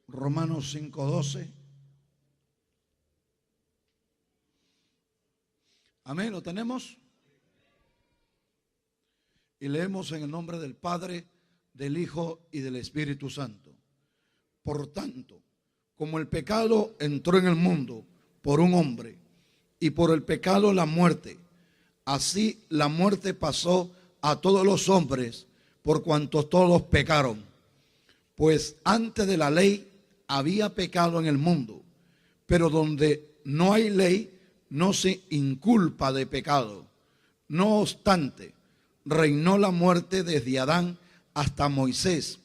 Romanos 5:12. Amén, ¿lo tenemos? Y leemos en el nombre del Padre, del Hijo y del Espíritu Santo. Por tanto, como el pecado entró en el mundo por un hombre, y por el pecado la muerte, así la muerte pasó a todos los hombres, por cuanto todos pecaron. Pues antes de la ley había pecado en el mundo, pero donde no hay ley no se inculpa de pecado. No obstante, reinó la muerte desde Adán hasta Moisés,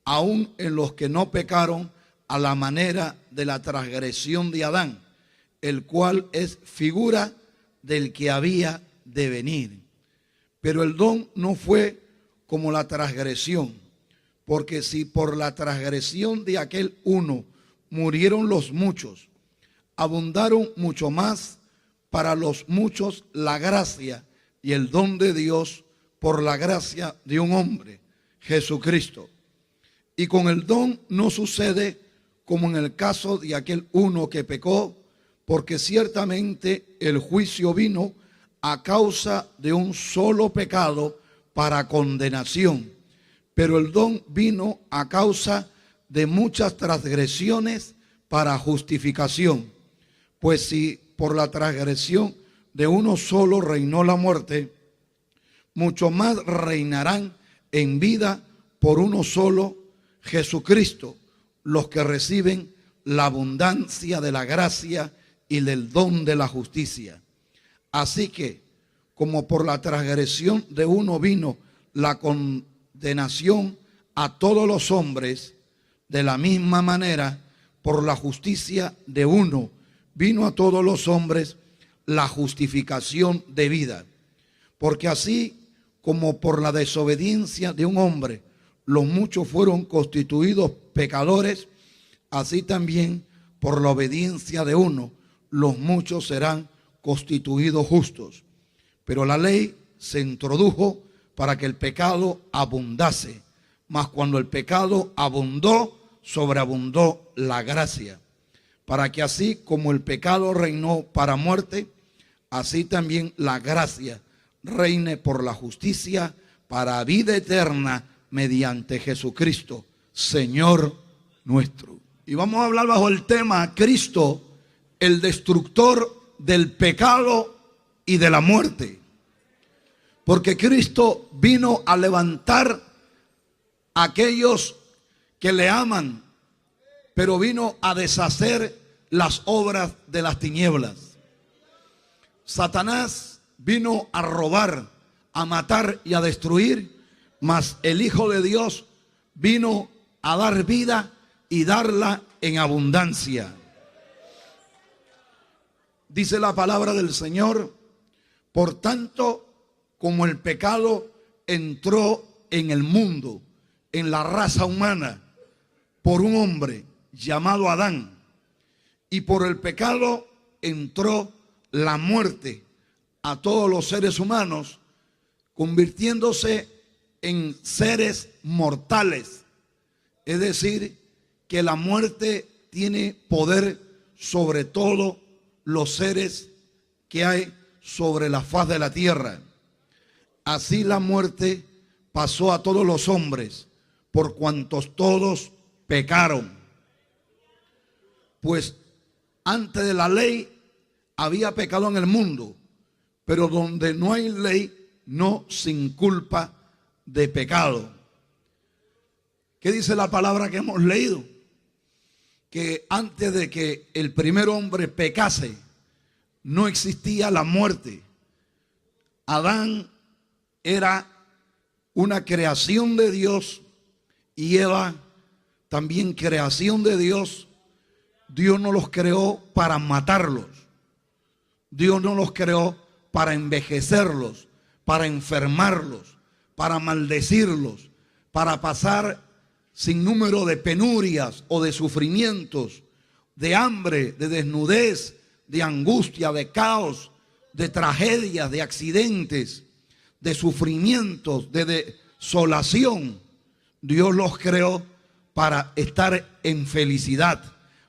aun en los que no pecaron a la manera de la transgresión de Adán, el cual es figura del que había de venir. Pero el don no fue como la transgresión, porque si por la transgresión de aquel uno murieron los muchos, abundaron mucho más para los muchos la gracia y el don de Dios por la gracia de un hombre, Jesucristo. Y con el don no sucede como en el caso de aquel uno que pecó, porque ciertamente el juicio vino a causa de un solo pecado para condenación, pero el don vino a causa de muchas transgresiones para justificación. Pues si por la transgresión de uno solo reinó la muerte, mucho más reinarán en vida por uno solo, Jesucristo, los que reciben la abundancia de la gracia y del don de la justicia. Así que, como por la transgresión de uno vino la condenación a todos los hombres, de la misma manera, por la justicia de uno vino a todos los hombres la justificación de vida. Porque así como por la desobediencia de un hombre los muchos fueron constituidos pecadores, así también por la obediencia de uno los muchos serán constituidos justos. Pero la ley se introdujo para que el pecado abundase, mas cuando el pecado abundó, sobreabundó la gracia, para que así como el pecado reinó para muerte, así también la gracia reine por la justicia para vida eterna mediante Jesucristo, Señor nuestro. Y vamos a hablar bajo el tema Cristo, el destructor del pecado y de la muerte. Porque Cristo vino a levantar a aquellos que le aman, pero vino a deshacer las obras de las tinieblas. Satanás vino a robar, a matar y a destruir, mas el Hijo de Dios vino a dar vida y darla en abundancia. Dice la palabra del Señor: por tanto, como el pecado entró en el mundo, en la raza humana, por un hombre llamado Adán, y por el pecado entró la muerte a todos los seres humanos, convirtiéndose en seres mortales. Es decir, que la muerte tiene poder sobre todos los seres que hay sobre la faz de la tierra. Así la muerte pasó a todos los hombres, por cuantos todos pecaron. Pues antes de la ley había pecado en el mundo, pero donde no hay ley no se inculpa de pecado. ¿Qué dice la palabra que hemos leído? Que antes de que el primer hombre pecase, no existía la muerte. Adán era una creación de Dios y Eva también creación de Dios. Dios no los creó para matarlos. Dios no los creó para envejecerlos, para enfermarlos, para maldecirlos, para pasar sin número de penurias o de sufrimientos, de hambre, de desnudez, de angustia, de caos, de tragedias, de accidentes, de sufrimientos, de desolación. Dios los creó para estar en felicidad,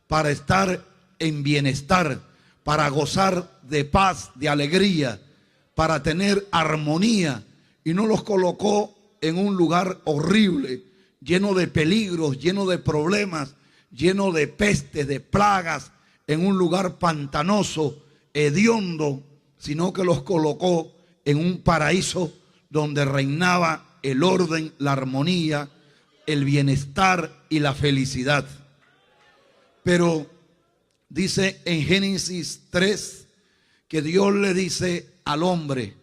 para estar en bienestar, para gozar de paz, de alegría, para tener armonía, y no los colocó en un lugar horrible, lleno de peligros, lleno de problemas, lleno de pestes, de plagas, en un lugar pantanoso, hediondo, sino que los colocó en un paraíso donde reinaba el orden, la armonía, el bienestar y la felicidad. Pero dice en Génesis 3 que Dios le dice al hombre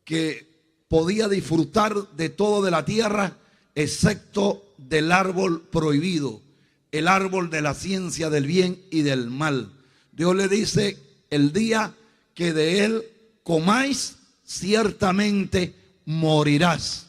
que podía disfrutar de todo de la tierra excepto del árbol prohibido, el árbol de la ciencia del bien y del mal. Dios le dice: el día que de él comáis, ciertamente morirás.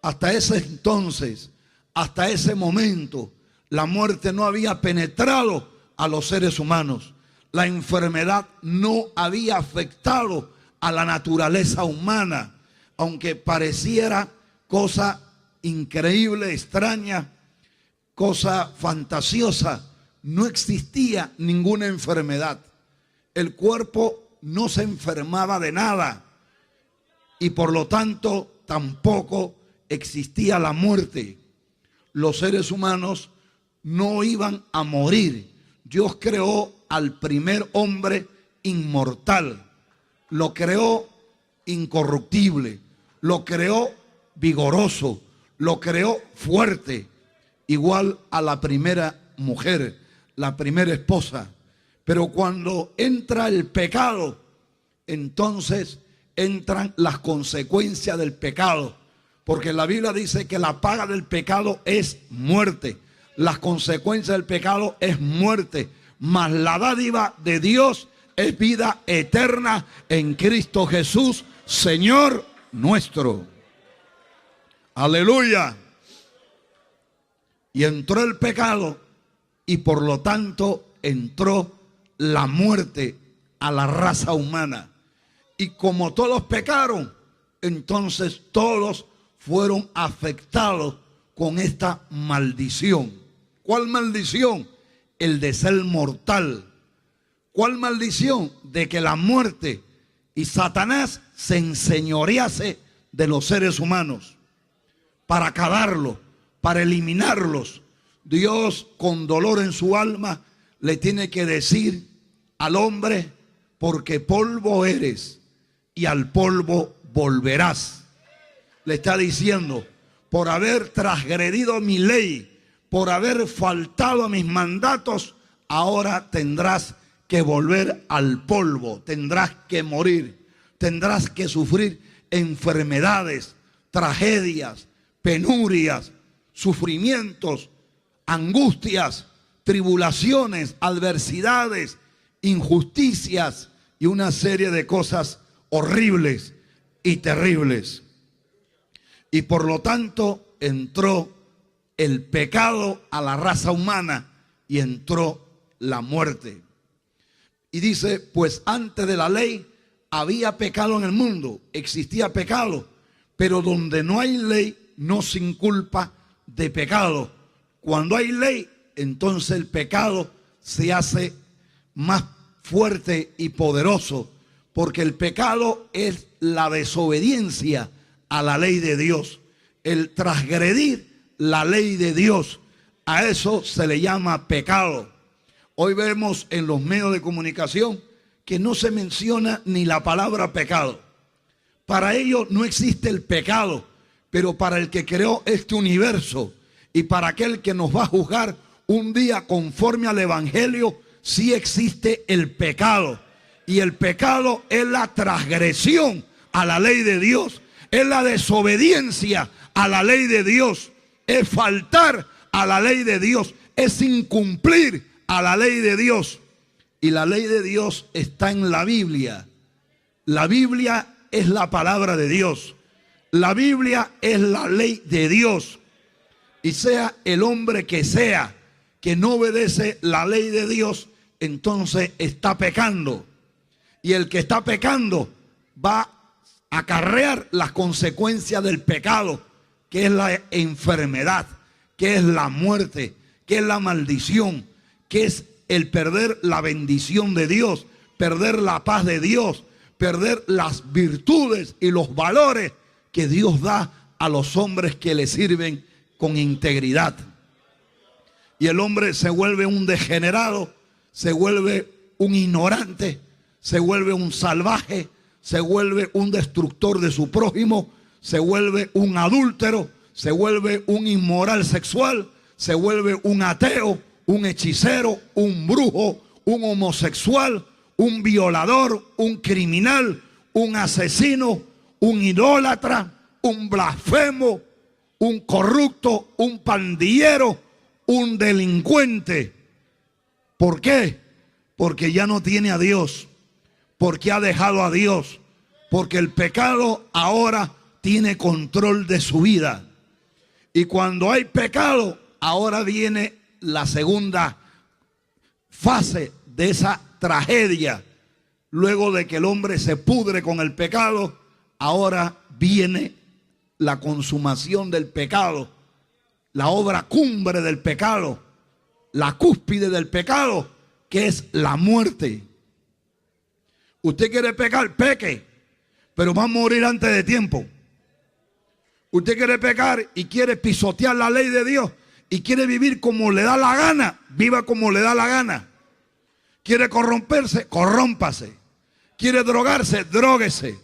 Hasta ese entonces, hasta ese momento, la muerte no había penetrado a los seres humanos. La enfermedad no había afectado a la naturaleza humana, aunque pareciera cosa increíble, extraña, cosa fantasiosa. No existía ninguna enfermedad. El cuerpo no se enfermaba de nada y por lo tanto tampoco existía la muerte. Los seres humanos no iban a morir. Dios creó al primer hombre inmortal, lo creó incorruptible, lo creó vigoroso, lo creó fuerte, igual a la primera mujer, la primera esposa. Pero cuando entra el pecado, entonces entran las consecuencias del pecado, porque la Biblia dice que la paga del pecado es muerte. Las consecuencias del pecado es muerte, mas la dádiva de Dios es vida eterna en Cristo Jesús, Señor nuestro. Aleluya. Y entró el pecado y por lo tanto entró la muerte a la raza humana. Y como todos pecaron, entonces todos fueron afectados con esta maldición. ¿Cuál maldición? El de ser mortal. ¿Cuál maldición? De que la muerte y Satanás se enseñorease de los seres humanos para acabarlos, para eliminarlos. Dios, con dolor en su alma, le tiene que decir al hombre: porque polvo eres y al polvo volverás. Le está diciendo: por haber transgredido mi ley, por haber faltado a mis mandatos, ahora tendrás que volver al polvo, tendrás que morir, tendrás que sufrir enfermedades, tragedias, penurias, sufrimientos, angustias, tribulaciones, adversidades, injusticias y una serie de cosas horribles y terribles. Y por lo tanto entró el pecado a la raza humana y entró la muerte. Y dice: pues antes de la ley había pecado en el mundo, existía pecado, pero donde no hay ley no se inculpa de pecado. Cuando hay ley, entonces el pecado se hace más fuerte y poderoso, porque el pecado es la desobediencia a la ley de Dios, el transgredir la ley de Dios. A eso se le llama pecado. Hoy vemos en los medios de comunicación que no se menciona ni la palabra pecado. Para ellos no existe el pecado, pero para el que creó este universo y para aquel que nos va a juzgar un día conforme al Evangelio, sí existe el pecado. Y el pecado es la transgresión a la ley de Dios, es la desobediencia a la ley de Dios, es faltar a la ley de Dios, es incumplir a la ley de Dios. Y la ley de Dios está en la Biblia. La Biblia es la palabra de Dios. La Biblia es la ley de Dios. Y sea el hombre que sea que no obedece la ley de Dios, entonces está pecando. Y el que está pecando va a acarrear las consecuencias del pecado, que es la enfermedad, qué es la muerte, qué es la maldición, qué es el perder la bendición de Dios, perder la paz de Dios, perder las virtudes y los valores que Dios da a los hombres que le sirven con integridad. Y el hombre se vuelve un degenerado, se vuelve un ignorante, se vuelve un salvaje, se vuelve un destructor de su prójimo, se vuelve un adúltero, se vuelve un inmoral sexual, se vuelve un ateo, un hechicero, un brujo, un homosexual, un violador, un criminal, un asesino, un idólatra, un blasfemo, un corrupto, un pandillero, un delincuente. ¿Por qué? Porque ya no tiene a Dios, porque ha dejado a Dios, porque el pecado ahora tiene control de su vida. Y cuando hay pecado, ahora viene la segunda fase de esa tragedia. Luego de que el hombre se pudre con el pecado, ahora viene la consumación del pecado, la obra cumbre del pecado, la cúspide del pecado, que es la muerte. Usted quiere pecar, peque, pero va a morir antes de tiempo. Usted quiere pecar y quiere pisotear la ley de Dios y quiere vivir como le da la gana, viva como le da la gana. Quiere corromperse, corrómpase. Quiere drogarse, dróguese.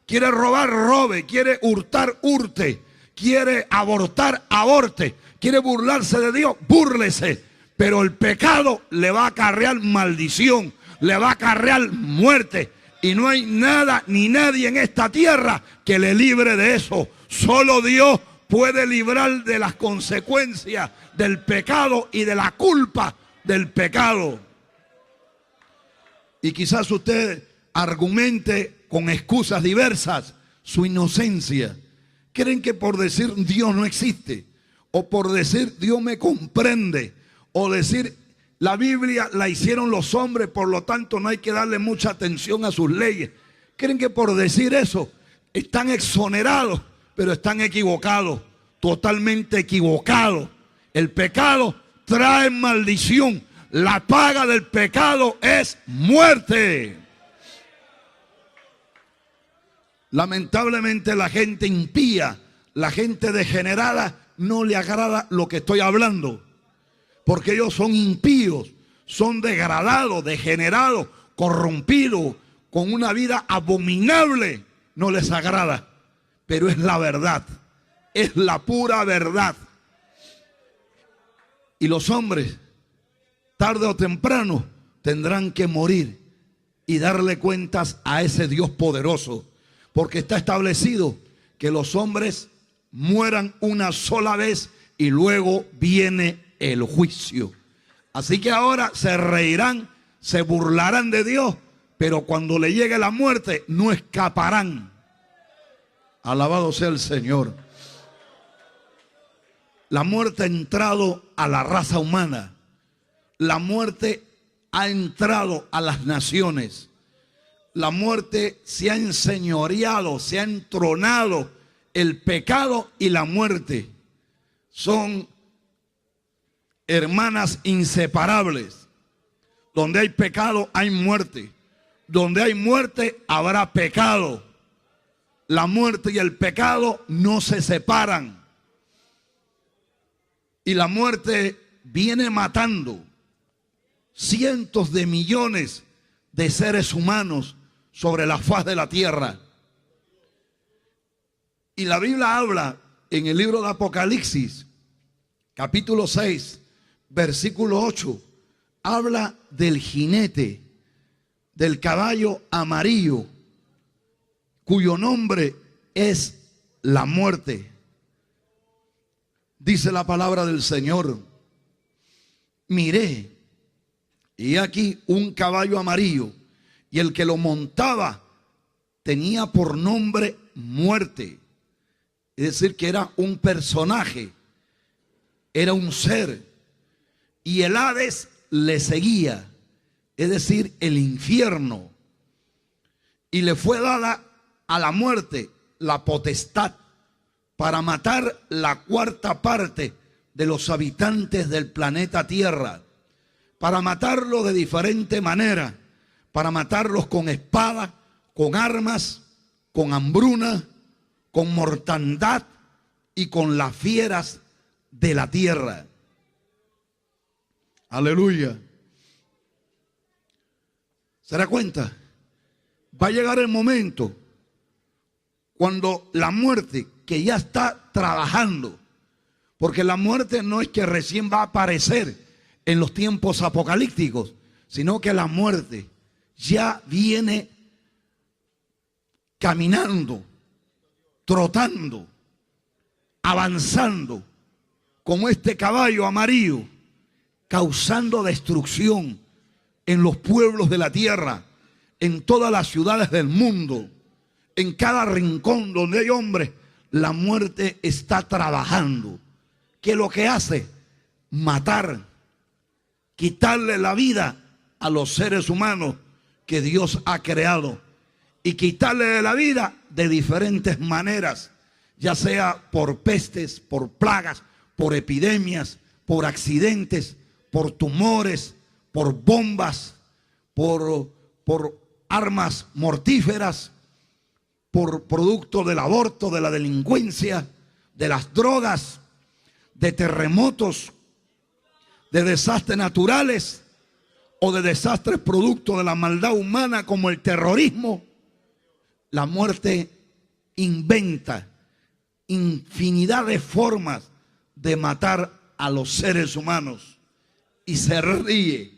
Quiere robar, robe. Quiere hurtar, hurte. Quiere abortar, aborte. Quiere burlarse de Dios, búrlese. Pero el pecado le va a acarrear maldición, le va a acarrear muerte. Y no hay nada ni nadie en esta tierra que le libre de eso. Solo Dios puede librar de las consecuencias del pecado y de la culpa del pecado. Y quizás usted argumente con excusas diversas su inocencia. Creen que por decir Dios no existe, o por decir Dios me comprende, o decir la Biblia la hicieron los hombres, por lo tanto no hay que darle mucha atención a sus leyes. Creen que por decir eso están exonerados, pero están equivocados, totalmente equivocados. El pecado trae maldición. La paga del pecado es muerte. Lamentablemente la gente impía, la gente degenerada, no le agrada lo que estoy hablando, porque ellos son impíos, son degradados, degenerados, corrompidos, con una vida abominable. No les agrada, pero es la verdad, es la pura verdad. Y los hombres, tarde o temprano, tendrán que morir y darle cuentas a ese Dios poderoso, porque está establecido que los hombres mueran una sola vez y luego viene el juicio. Así que ahora se reirán, se burlarán de Dios, pero cuando le llegue la muerte no escaparán. Alabado sea el Señor. La muerte ha entrado a la raza humana. La muerte ha entrado a las naciones. La muerte se ha enseñoreado, se ha entronado. El pecado y la muerte son hermanas inseparables. Donde hay pecado hay muerte. Donde hay muerte habrá pecado. La muerte y el pecado no se separan. Y la muerte viene matando cientos de millones de seres humanos sobre la faz de la tierra. Y la Biblia habla en el libro de Apocalipsis, capítulo 6, versículo 8, habla del jinete, del caballo amarillo, cuyo nombre es la muerte. Dice la palabra del Señor: miré, y aquí un caballo amarillo, y el que lo montaba tenía por nombre muerte. Es decir, que era un personaje, era un ser. Y el Hades le seguía, es decir, el infierno. Y le fue dada a la muerte la potestad para matar la cuarta parte de los habitantes del planeta Tierra, para matarlos de diferente manera, para matarlos con espada, con armas, con hambruna, con mortandad y con las fieras de la tierra. Aleluya. ¿Se da cuenta? Va a llegar el momento cuando la muerte, que ya está trabajando, porque la muerte no es que recién va a aparecer en los tiempos apocalípticos, sino que la muerte ya viene caminando, trotando, avanzando, como este caballo amarillo, causando destrucción en los pueblos de la tierra, en todas las ciudades del mundo, en cada rincón donde hay hombres. La muerte está trabajando. ¿Qué es lo que hace? Matar, quitarle la vida a los seres humanos que Dios ha creado, y quitarle la vida de diferentes maneras, ya sea por pestes, por plagas, por epidemias, por accidentes, por tumores, por bombas, por armas mortíferas, por producto del aborto, de la delincuencia, de las drogas, de terremotos, de desastres naturales o de desastres producto de la maldad humana como el terrorismo. La muerte inventa infinidad de formas de matar a los seres humanos, y se ríe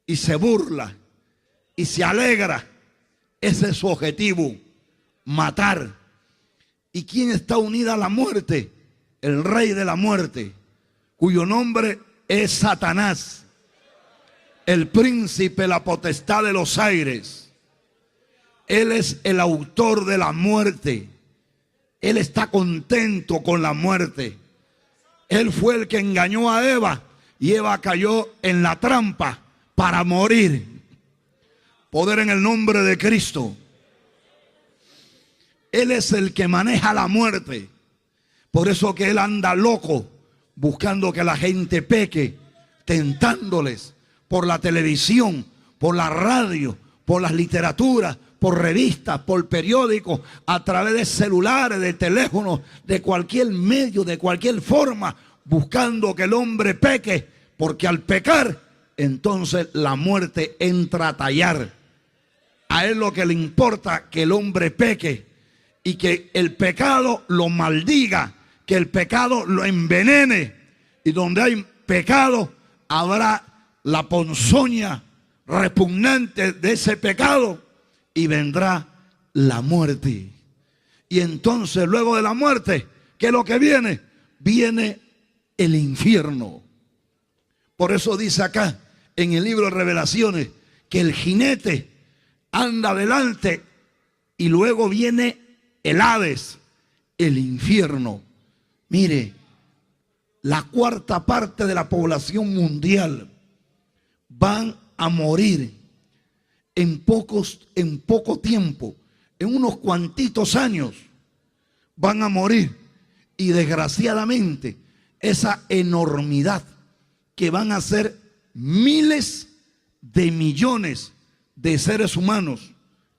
y se burla y se alegra. Ese es su objetivo, matar. ¿Y quién está unida a la muerte? El rey de la muerte, cuyo nombre es Satanás, el príncipe, la potestad de los aires. Él es el autor de la muerte. Él está contento con la muerte. Él fue el que engañó a Eva, y Eva cayó en la trampa para morir. Poder en el nombre de Cristo. Él es el que maneja la muerte. Por eso que él anda loco, buscando que la gente peque, tentándoles por la televisión, por la radio, por las literaturas, por revistas, por periódicos, a través de celulares, de teléfonos, de cualquier medio, de cualquier forma, buscando que el hombre peque, porque al pecar, entonces la muerte entra a tallar. A él lo que le importa que el hombre peque y que el pecado lo maldiga, que el pecado lo envenene. Y donde hay pecado, habrá la ponzoña repugnante de ese pecado, y vendrá la muerte. Y entonces luego de la muerte, ¿qué es lo que viene? Viene el infierno. Por eso dice acá en el libro de Revelaciones que el jinete anda adelante y luego viene el Hades, el infierno. Mire, la cuarta parte de la población mundial van a morir en poco tiempo, en unos cuantitos años van a morir. Y desgraciadamente esa enormidad que van a ser miles de millones de seres humanos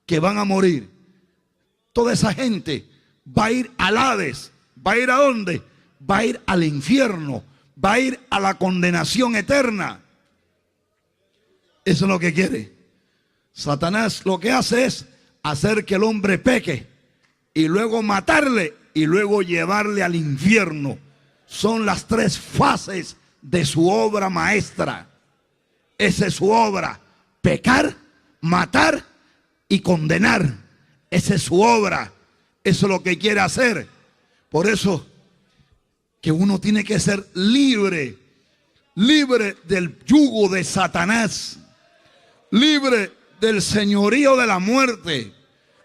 que van a morir, toda esa gente va a ir al Hades. ¿Va a ir a dónde? Va a ir al infierno, va a ir a la condenación eterna. Eso es lo que quiere Satanás. Lo que hace es hacer que el hombre peque y luego matarle y luego llevarle al infierno. Son las tres fases de su obra maestra. Esa es su obra: pecar, matar y condenar. Esa es su obra. Eso es lo que quiere hacer. Por eso que uno tiene que ser libre, libre del yugo de Satanás, libre del señorío de la muerte,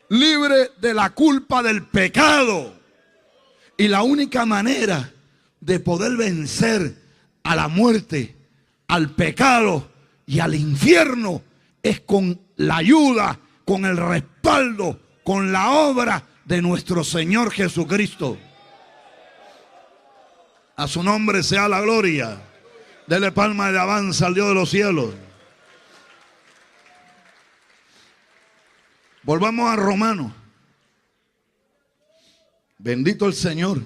libre de la culpa del pecado. Y la única manera de poder vencer a la muerte, al pecado y al infierno es con la ayuda, con el respaldo, con la obra de nuestro Señor Jesucristo. A su nombre sea la gloria. Dele palma de alabanza al Dios de los cielos. Volvamos a Romanos. Bendito el Señor.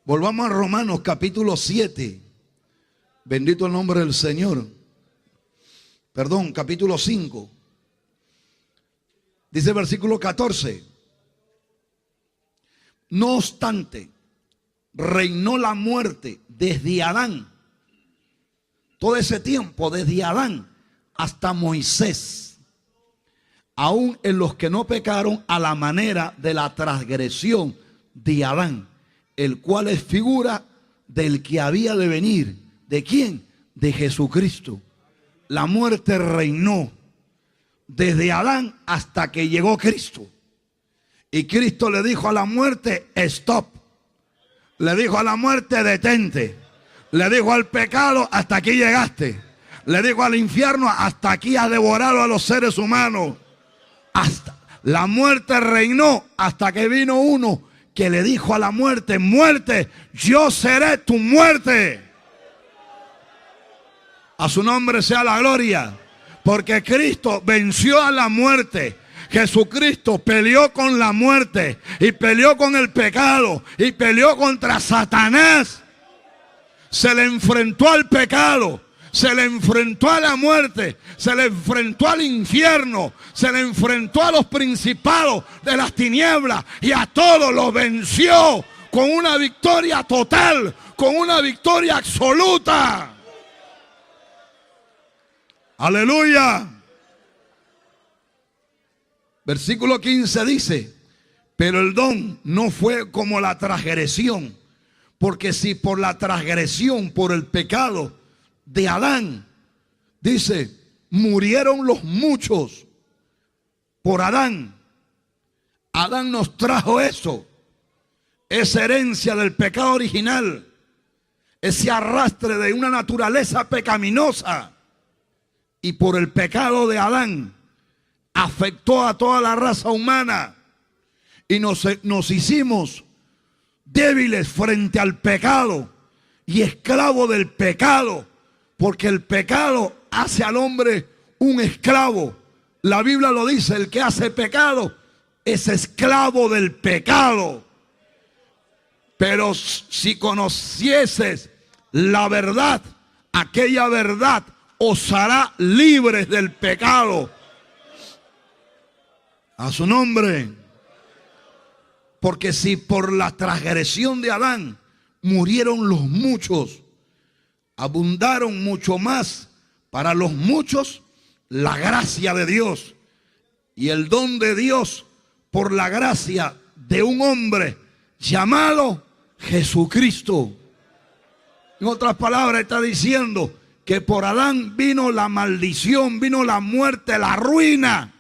Volvamos a Romanos capítulo 7. Bendito el nombre del Señor. Perdón, capítulo 5. Dice el versículo 14. No obstante, reinó la muerte desde Adán. Todo ese tiempo, desde Adán hasta Moisés. Aún en los que no pecaron a la manera de la transgresión de Adán, el cual es figura del que había de venir. ¿De quién? De Jesucristo. La muerte reinó desde Adán hasta que llegó Cristo. Y Cristo le dijo a la muerte, stop. Le dijo a la muerte, detente. Le dijo al pecado, hasta aquí llegaste. Le dijo al infierno, hasta aquí has devorado a los seres humanos. Hasta la muerte reinó hasta que vino uno que le dijo a la muerte, muerte, yo seré tu muerte. A su nombre sea la gloria, porque Cristo venció a la muerte. Jesucristo peleó con la muerte y peleó con el pecado y peleó contra Satanás. Se le enfrentó al pecado, se le enfrentó a la muerte, se le enfrentó al infierno, se le enfrentó a los principados de las tinieblas y a todos los venció con una victoria total, con una victoria absoluta. Aleluya. Versículo 15 dice, pero el don no fue como la transgresión, porque si por la transgresión, por el pecado de Adán, dice, murieron los muchos por Adán. Adán nos trajo eso, esa herencia del pecado original, ese arrastre de una naturaleza pecaminosa. Y por el pecado de Adán afectó a toda la raza humana y nos hicimos débiles frente al pecado y esclavos del pecado, porque el pecado hace al hombre un esclavo. La Biblia lo dice, el que hace pecado es esclavo del pecado. Pero si conocieses la verdad, aquella verdad os hará libres del pecado. A su nombre. Porque si por la transgresión de Adán murieron los muchos, abundaron mucho más para los muchos la gracia de Dios y el don de Dios por la gracia de un hombre llamado Jesucristo. En otras palabras está diciendo que por Adán vino la maldición, vino la muerte, la ruina,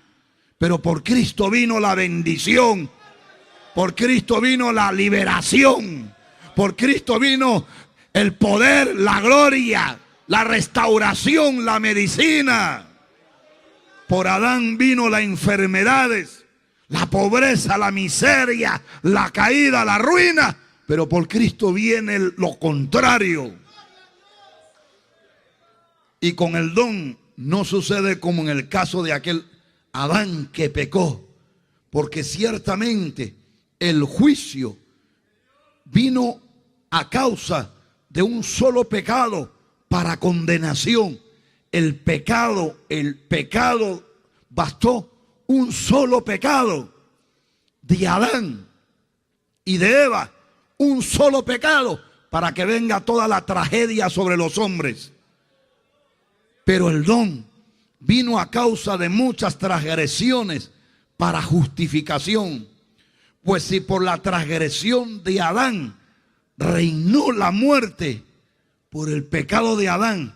pero por Cristo vino la bendición, por Cristo vino la liberación, por Cristo vino el poder, la gloria, la restauración, la medicina. Por Adán vino las enfermedades, la pobreza, la miseria, la caída, la ruina, pero por Cristo viene lo contrario. Y con el don no sucede como en el caso de aquel Adán que pecó, porque ciertamente el juicio vino a causa de un solo pecado para condenación. El pecado bastó un solo pecado de Adán y de Eva, un solo pecado para que venga toda la tragedia sobre los hombres. Pero el don vino a causa de muchas transgresiones para justificación. Pues si por la transgresión de Adán reinó la muerte, por el pecado de Adán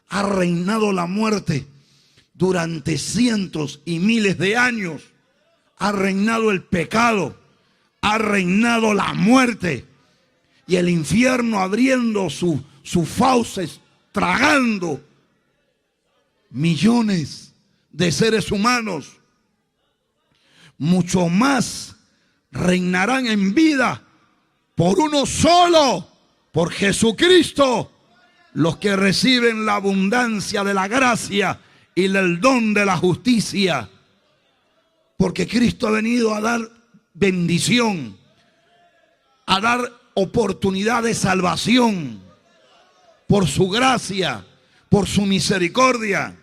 ha reinado la muerte durante cientos y miles de años. Ha reinado el pecado, ha reinado la muerte y el infierno abriendo sus fauces, tragando millones de seres humanos. Mucho más reinarán en vida por uno solo, Por Jesucristo, los que reciben la abundancia de la gracia y del don de la justicia. Porque Cristo ha venido a dar bendición, a dar oportunidad de salvación, por su gracia, por su misericordia.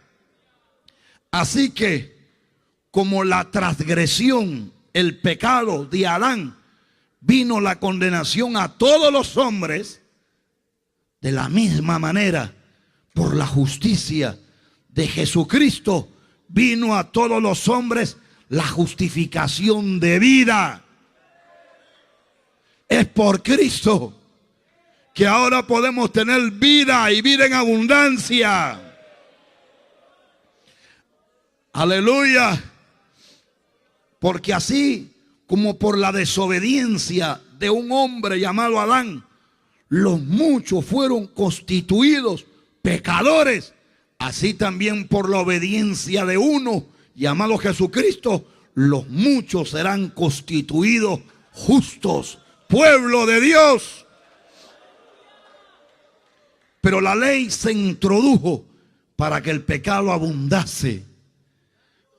Así que, como la transgresión, el pecado de Adán, vino la condenación a todos los hombres, de la misma manera, por la justicia de Jesucristo, vino a todos los hombres la justificación de vida. Es por Cristo que ahora podemos tener vida y vida en abundancia. Aleluya. Porque así como por la desobediencia de un hombre llamado Adán, los muchos fueron constituidos pecadores, así también por la obediencia de uno llamado Jesucristo, los muchos serán constituidos justos, pueblo de Dios. Pero la ley se introdujo para que el pecado abundase.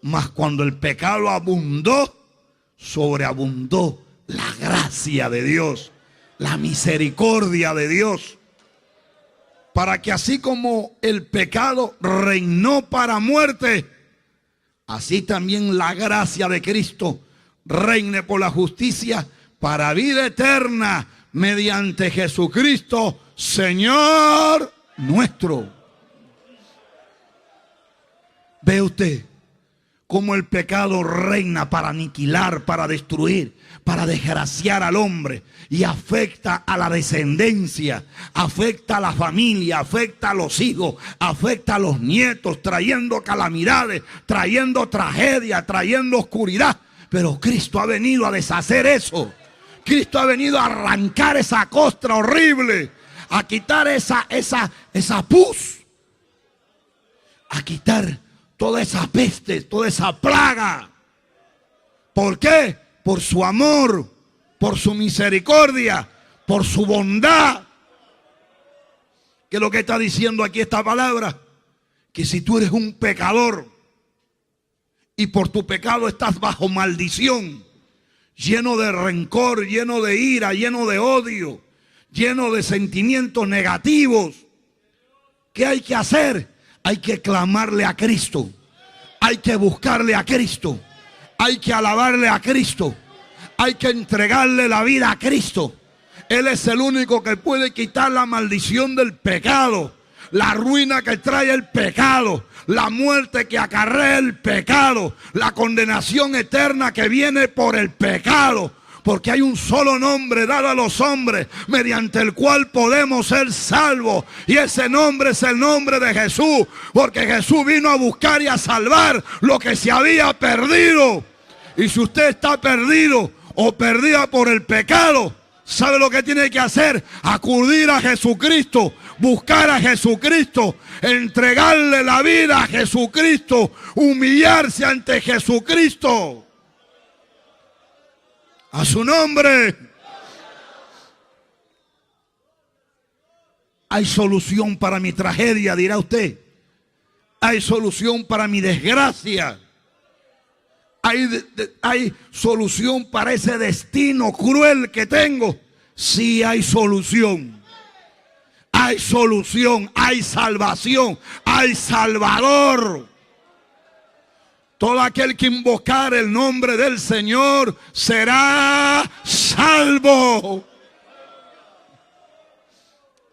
Mas cuando el pecado abundó, sobreabundó la gracia de Dios, la misericordia de Dios. Para que así como el pecado reinó para muerte, así también la gracia de Cristo reine por la justicia para vida eterna mediante Jesucristo, Señor nuestro. ¿Ve usted cómo el pecado reina para aniquilar, para destruir, para desgraciar al hombre? Y afecta a la descendencia, afecta a la familia, afecta a los hijos, afecta a los nietos, trayendo calamidades, trayendo tragedia, trayendo oscuridad. Pero Cristo ha venido a deshacer eso. Cristo ha venido a arrancar esa costra horrible, a quitar esa pus, a quitar toda esa peste, toda esa plaga. ¿Por qué? Por su amor, por su misericordia, por su bondad. ¿Qué es lo que está diciendo aquí esta palabra? Que si tú eres un pecador y por tu pecado estás bajo maldición, lleno de rencor, lleno de ira, lleno de odio, lleno de sentimientos negativos, ¿qué hay que hacer? Hay que clamarle a Cristo, hay que buscarle a Cristo, hay que alabarle a Cristo, hay que entregarle la vida a Cristo. Él es el único que puede quitar la maldición del pecado, la ruina que trae el pecado, la muerte que acarrea el pecado, la condenación eterna que viene por el pecado. Porque hay un solo nombre dado a los hombres mediante el cual podemos ser salvos. Y ese nombre es el nombre de Jesús. Porque Jesús vino a buscar y a salvar lo que se había perdido. Y si usted está perdido o perdida por el pecado, ¿sabe lo que tiene que hacer? Acudir a Jesucristo, buscar a Jesucristo, entregarle la vida a Jesucristo, humillarse ante Jesucristo. A su nombre. Hay solución para mi tragedia, dirá usted. Hay solución para mi desgracia. Hay solución para ese destino cruel que tengo. Sí hay solución. Hay solución, hay salvación, hay Salvador. Todo aquel que invocar el nombre del Señor será salvo.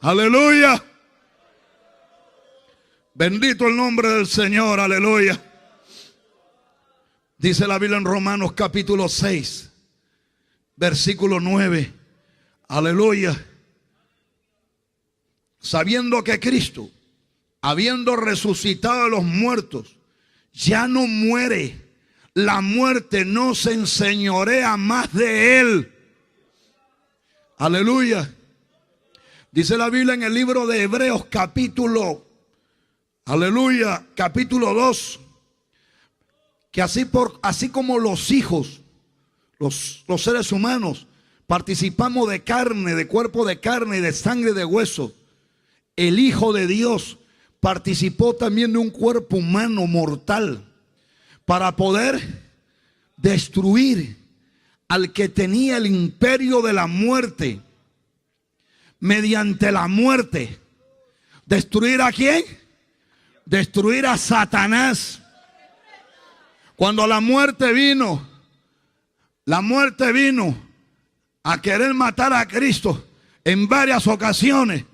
Aleluya. Bendito el nombre del Señor, aleluya. Dice la Biblia en Romanos capítulo 6, versículo 9. Aleluya. Sabiendo que Cristo, habiendo resucitado a los muertos, ya no muere, la muerte no se enseñorea más de él. Aleluya. Dice la Biblia en el libro de Hebreos capítulo, aleluya, capítulo 2, que así como los hijos, los seres humanos, participamos de carne, de cuerpo de carne y de sangre de hueso. El Hijo de Dios participó también de un cuerpo humano mortal para poder destruir al que tenía el imperio de la muerte. Mediante la muerte. ¿Destruir a quién? Destruir a Satanás. Cuando la muerte vino a querer matar a Cristo en varias ocasiones,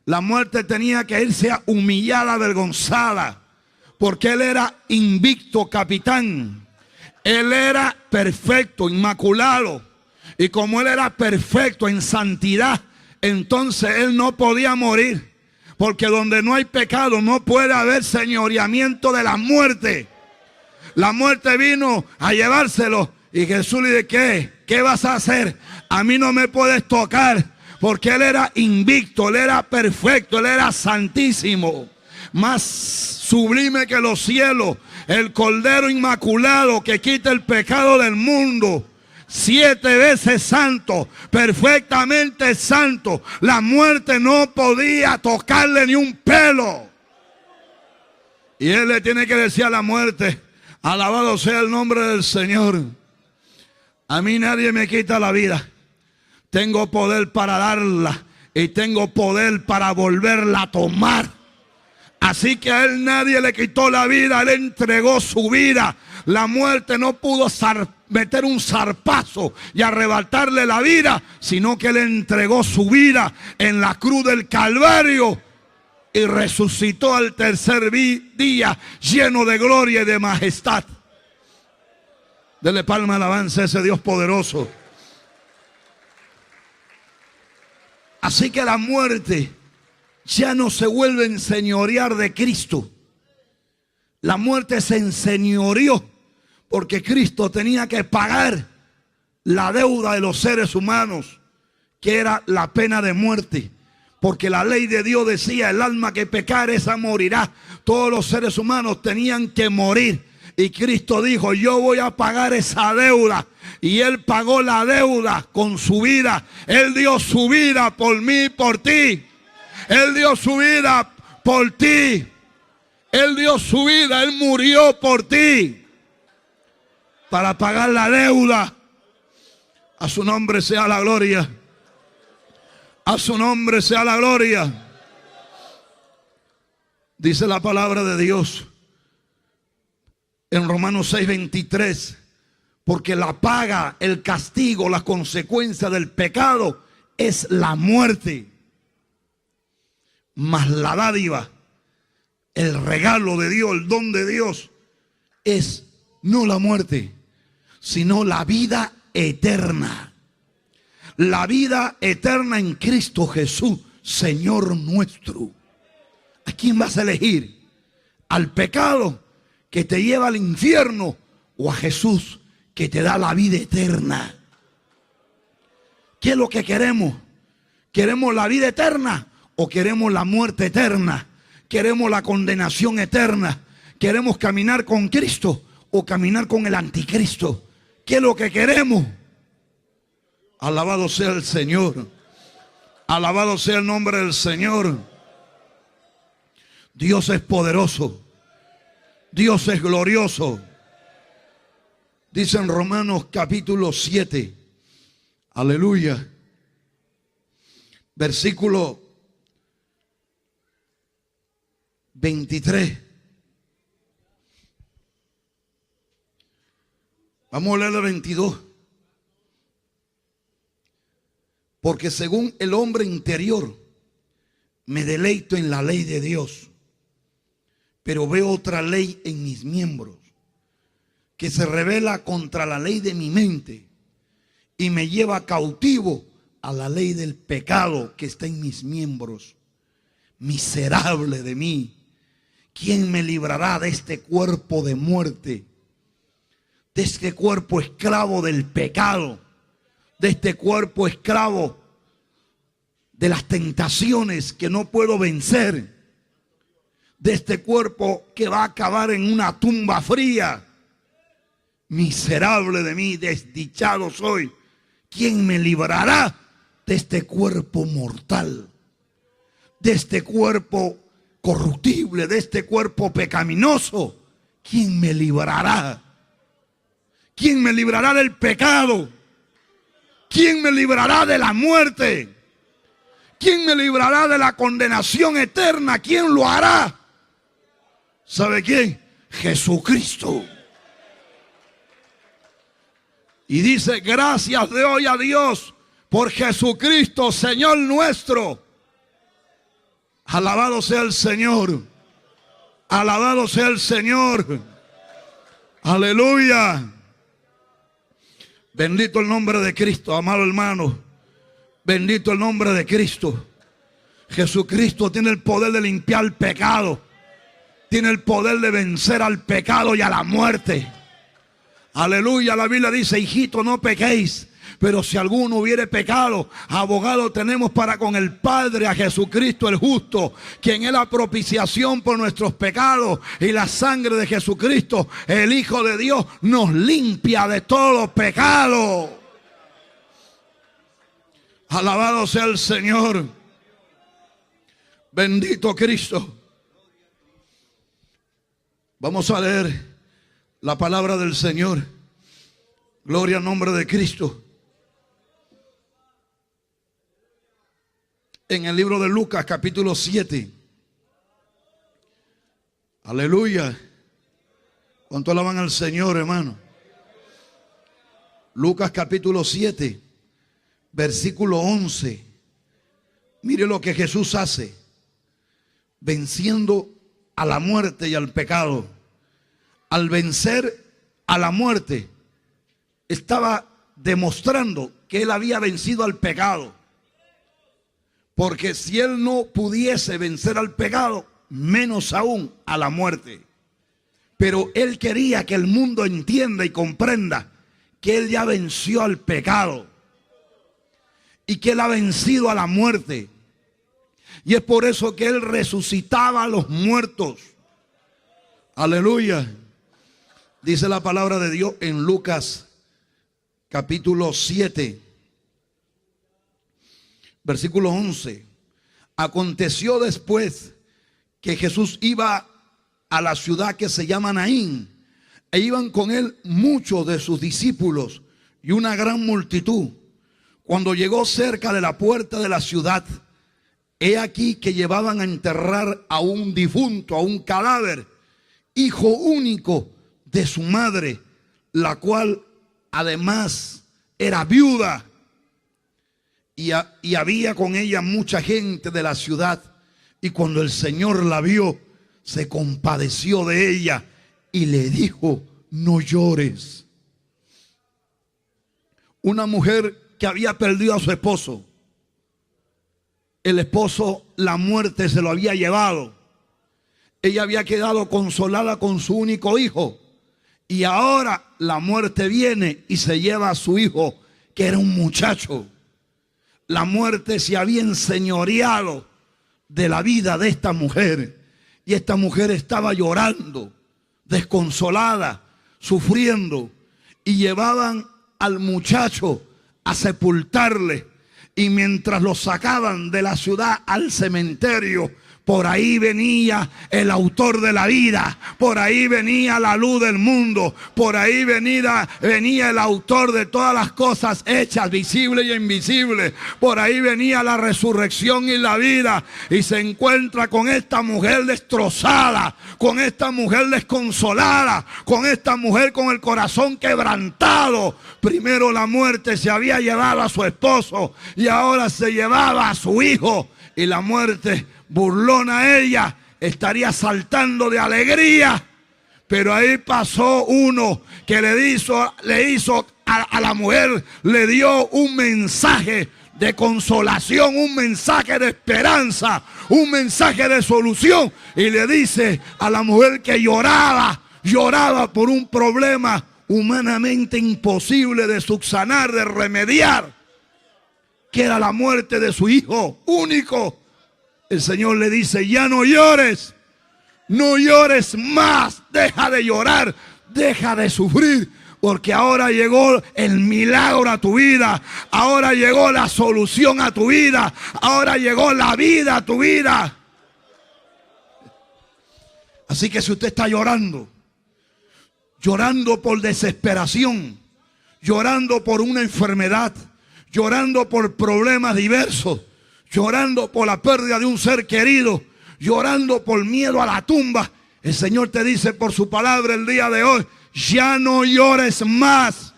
la muerte tenía que irse humillada, avergonzada, porque Él era invicto capitán. Él era perfecto, inmaculado. Y como Él era perfecto en santidad, entonces Él no podía morir. Porque donde no hay pecado no puede haber señoreamiento de la muerte. La muerte vino a llevárselo. Y Jesús le dice, ¿qué vas a hacer? A mí no me puedes tocar. Porque Él era invicto, Él era perfecto, Él era santísimo. Más sublime que los cielos. El Cordero Inmaculado que quita el pecado del mundo. 7 veces santo, perfectamente santo. La muerte no podía tocarle ni un pelo. Y Él le tiene que decir a la muerte, alabado sea el nombre del Señor. A mí nadie me quita la vida. Tengo poder para darla y tengo poder para volverla a tomar. Así que a Él nadie le quitó la vida, Él entregó su vida. La muerte no pudo meter un zarpazo y arrebatarle la vida, sino que Él entregó su vida en la cruz del Calvario y resucitó al tercer día lleno de gloria y de majestad. Dele palma de alabanza a ese Dios poderoso. Así que la muerte ya no se vuelve a enseñorear de Cristo. La muerte se enseñoreó porque Cristo tenía que pagar la deuda de los seres humanos, que era la pena de muerte. Porque la ley de Dios decía, el alma que pecare esa morirá. Todos los seres humanos tenían que morir. Y Cristo dijo, yo voy a pagar esa deuda. Y Él pagó la deuda con su vida. Él dio su vida por mí y por ti. Él dio su vida por ti. Él dio su vida, Él murió por ti. Para pagar la deuda. A su nombre sea la gloria. A su nombre sea la gloria. Dice la palabra de Dios en Romanos 6:23, porque la paga, el castigo, la consecuencia del pecado es la muerte. Mas la dádiva, el regalo de Dios, el don de Dios, es no la muerte, sino la vida eterna. La vida eterna en Cristo Jesús, Señor nuestro. ¿A quién vas a elegir? ¿Al pecado que te lleva al infierno o a Jesús que te da la vida eterna? ¿Qué es lo que queremos? ¿Queremos la vida eterna o queremos la muerte eterna? ¿Queremos la condenación eterna? ¿Queremos caminar con Cristo o caminar con el anticristo? ¿Qué es lo que queremos? Alabado sea el Señor. Alabado sea el nombre del Señor. Dios es poderoso. Dios es glorioso. Dice en Romanos capítulo 7. Aleluya. Versículo 23. Vamos a leer el 22. Porque según el hombre interior me deleito en la ley de Dios, pero veo otra ley en mis miembros que se revela contra la ley de mi mente y me lleva cautivo a la ley del pecado que está en mis miembros. Miserable de mí, ¿quién me librará de este cuerpo de muerte? De este cuerpo esclavo del pecado, de este cuerpo esclavo de las tentaciones que no puedo vencer, de este cuerpo que va a acabar en una tumba fría. Miserable de mí, desdichado soy. ¿quién me librará de este cuerpo mortal? De este cuerpo corruptible, de este cuerpo pecaminoso. ¿Quién me librará? ¿Quién me librará del pecado? ¿Quién me librará de la muerte? ¿Quién me librará de la condenación eterna? ¿Quién lo hará? ¿Sabe quién? Jesucristo. Y dice, gracias de hoy a Dios por Jesucristo, Señor nuestro. Alabado sea el Señor. Alabado sea el Señor. Aleluya. Bendito el nombre de Cristo, amado hermano. Bendito el nombre de Cristo. Jesucristo tiene el poder de limpiar el pecado. Tiene el poder de vencer al pecado y a la muerte. Aleluya, la Biblia dice, hijito, no pequéis. Pero si alguno hubiere pecado, abogado tenemos para con el Padre, a Jesucristo el justo, quien es la propiciación por nuestros pecados, y la sangre de Jesucristo, el Hijo de Dios, nos limpia de todo pecado. Alabado sea el Señor. Bendito Cristo. Vamos a leer la palabra del Señor. Gloria al nombre de Cristo. En el libro de Lucas, capítulo 7. Aleluya. ¿Cuánto alaban al Señor, hermano? Lucas capítulo 7, versículo 11. Mire lo que Jesús hace, venciendo a la muerte y al pecado. Al vencer a la muerte, estaba demostrando que él había vencido al pecado. Porque si él no pudiese vencer al pecado, menos aún a la muerte. Pero él quería que el mundo entienda y comprenda que él ya venció al pecado y que él ha vencido a la muerte. Y es por eso que él resucitaba a los muertos. Aleluya. Dice la palabra de Dios en Lucas capítulo 7. Versículo 11. Aconteció después que Jesús iba a la ciudad que se llama Naín, e iban con él muchos de sus discípulos y una gran multitud. Cuando llegó cerca de la puerta de la ciudad, he aquí que llevaban a enterrar a un difunto, a un cadáver, hijo único de su madre, la cual además era viuda. Y había con ella mucha gente de la ciudad. Y cuando el Señor la vio, se compadeció de ella y le dijo, no llores. Una mujer que había perdido a su esposo. El esposo, la muerte se lo había llevado. Ella había quedado consolada con su único hijo. Y ahora la muerte viene y se lleva a su hijo, que era un muchacho. La muerte se había enseñoreado de la vida de esta mujer. Y esta mujer estaba llorando, desconsolada, sufriendo. Y llevaban al muchacho a sepultarle. Y mientras lo sacaban de la ciudad al cementerio, por ahí venía el autor de la vida, por ahí venía la luz del mundo, por ahí venía el autor de todas las cosas hechas, visibles y invisibles, por ahí venía la resurrección y la vida, y se encuentra con esta mujer destrozada, con esta mujer desconsolada, con esta mujer con el corazón quebrantado. Primero la muerte se había llevado a su esposo y ahora se llevaba a su hijo, y la muerte, burlona a ella, estaría saltando de alegría. Pero ahí pasó uno que le hizo a la mujer, le dio un mensaje de consolación, un mensaje de esperanza, un mensaje de solución. Y le dice a la mujer que lloraba por un problema humanamente imposible de subsanar, de remediar, que era la muerte de su hijo único. El Señor le dice, ya no llores, no llores más, deja de llorar, deja de sufrir, Porque ahora llegó el milagro a tu vida. Ahora llegó la solución a tu vida. Ahora llegó la vida a tu vida. Así que si usted está llorando por desesperación, llorando por una enfermedad, llorando por problemas diversos, llorando por la pérdida de un ser querido, llorando por miedo a la tumba, el Señor te dice por su palabra el día de hoy: ya no llores más.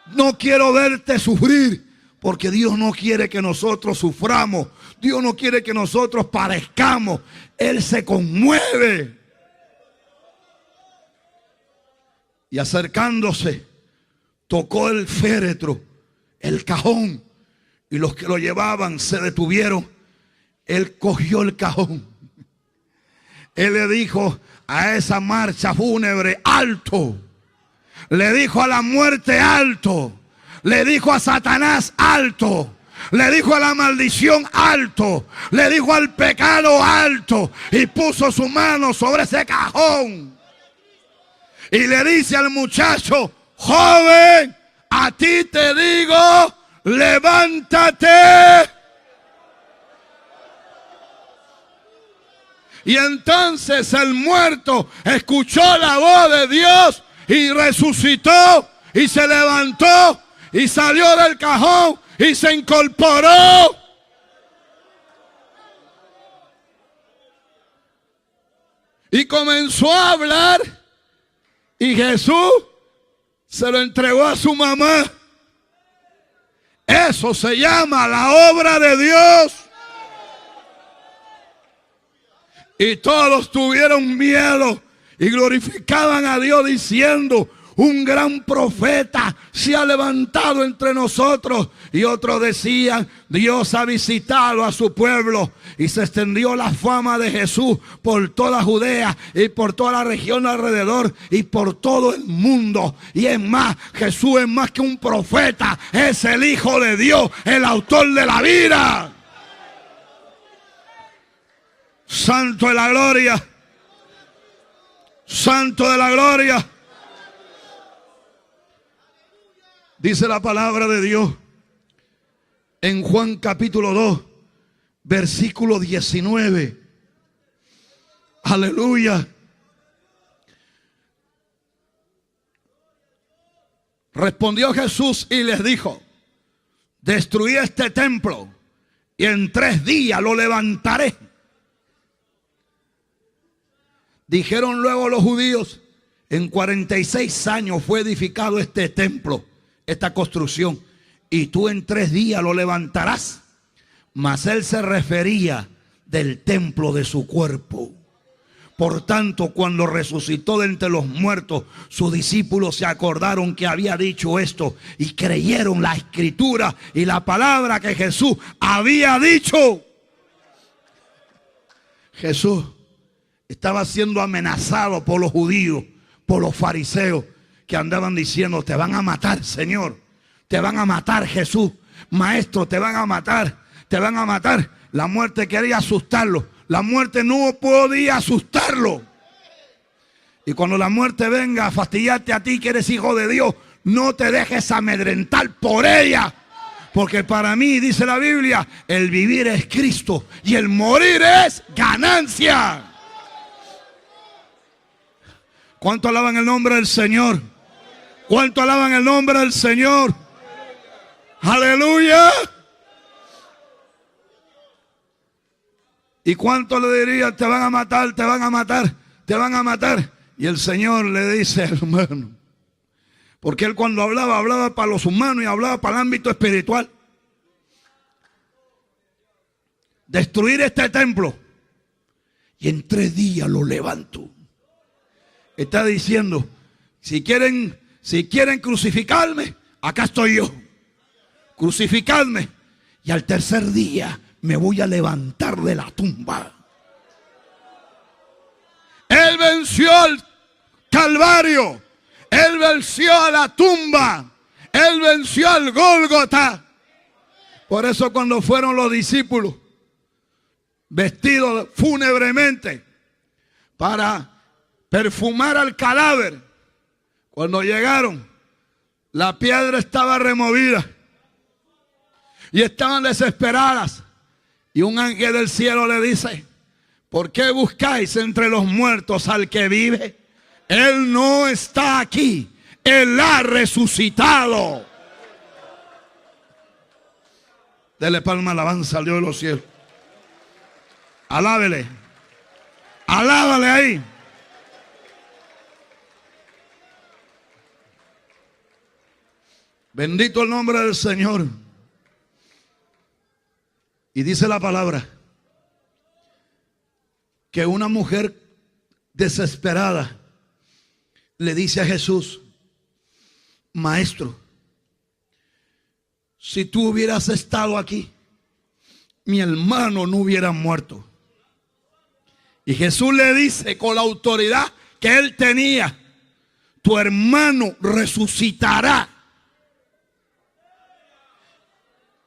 No quiero verte sufrir, porque Dios no quiere que nosotros suframos. Dios no quiere que nosotros padezcamos. Él se conmueve. Y acercándose, tocó el féretro, el cajón, y los que lo llevaban se detuvieron. Él cogió el cajón. Él le dijo a esa marcha fúnebre: alto. Le dijo a la muerte: alto. Le dijo a Satanás: alto. Le dijo a la maldición: alto. Le dijo al pecado: alto. Y puso su mano sobre ese cajón. Y le dice al muchacho: joven, a ti te digo, levántate. Y entonces el muerto escuchó la voz de Dios y resucitó y se levantó y salió del cajón y se incorporó. Y comenzó a hablar. Y Jesús se lo entregó a su mamá. Eso se llama la obra de Dios. Y todos tuvieron miedo y glorificaban a Dios diciendo: un gran profeta se ha levantado entre nosotros. Y otros decían: Dios ha visitado a su pueblo. Y se extendió la fama de Jesús por toda Judea y por toda la región alrededor y por todo el mundo. Y es más, Jesús es más que un profeta, es el Hijo de Dios, el autor de la vida. Santo de la gloria. Santo de la gloria. Dice la palabra de Dios en Juan capítulo 2, versículo 19. Aleluya. Respondió Jesús y les dijo: destruí este templo y en 3 días lo levantaré. Dijeron luego los judíos: en 46 años fue edificado este templo, esta construcción, y tú en 3 días lo levantarás. Mas él se refería del templo de su cuerpo. Por tanto, cuando resucitó de entre los muertos, sus discípulos se acordaron que había dicho esto y creyeron la escritura y la palabra que Jesús había dicho. Jesús estaba siendo amenazado por los judíos, por los fariseos, que andaban diciendo: te van a matar, Señor. Te van a matar, Jesús. Maestro, te van a matar. Te van a matar. La muerte quería asustarlo. La muerte no podía asustarlo. Y cuando la muerte venga a fastidiarte a ti, que eres hijo de Dios, no te dejes amedrentar por ella. Porque para mí, dice la Biblia, el vivir es Cristo y el morir es ganancia. ¿Cuánto alaban el nombre del Señor? ¿Cuánto alaban el nombre del Señor? Aleluya. ¿Y cuánto le dirían: te van a matar, te van a matar, te van a matar? Y el Señor le dice: hermano, porque él cuando hablaba, hablaba para los humanos y hablaba para el ámbito espiritual. Destruir este templo y en 3 días lo levanto. Está diciendo: si quieren crucificarme, acá estoy yo. Crucificadme y al 3er día me voy a levantar de la tumba. Él venció al Calvario. Él venció a la tumba. Él venció al Gólgota. Por eso cuando fueron los discípulos vestidos fúnebremente para perfumar al cadáver, Cuando llegaron, la piedra estaba removida y estaban desesperadas. Y un ángel del cielo le dice: ¿por qué buscáis entre los muertos al que vive? Él no está aquí, Él ha resucitado. Dele palma alabanza al Dios de los cielos. Alábele. Alábale ahí. Bendito el nombre del Señor. Y dice la palabra que una mujer desesperada le dice a Jesús: Maestro, si tú hubieras estado aquí, mi hermano no hubiera muerto. Y Jesús le dice con la autoridad que él tenía: tu hermano resucitará.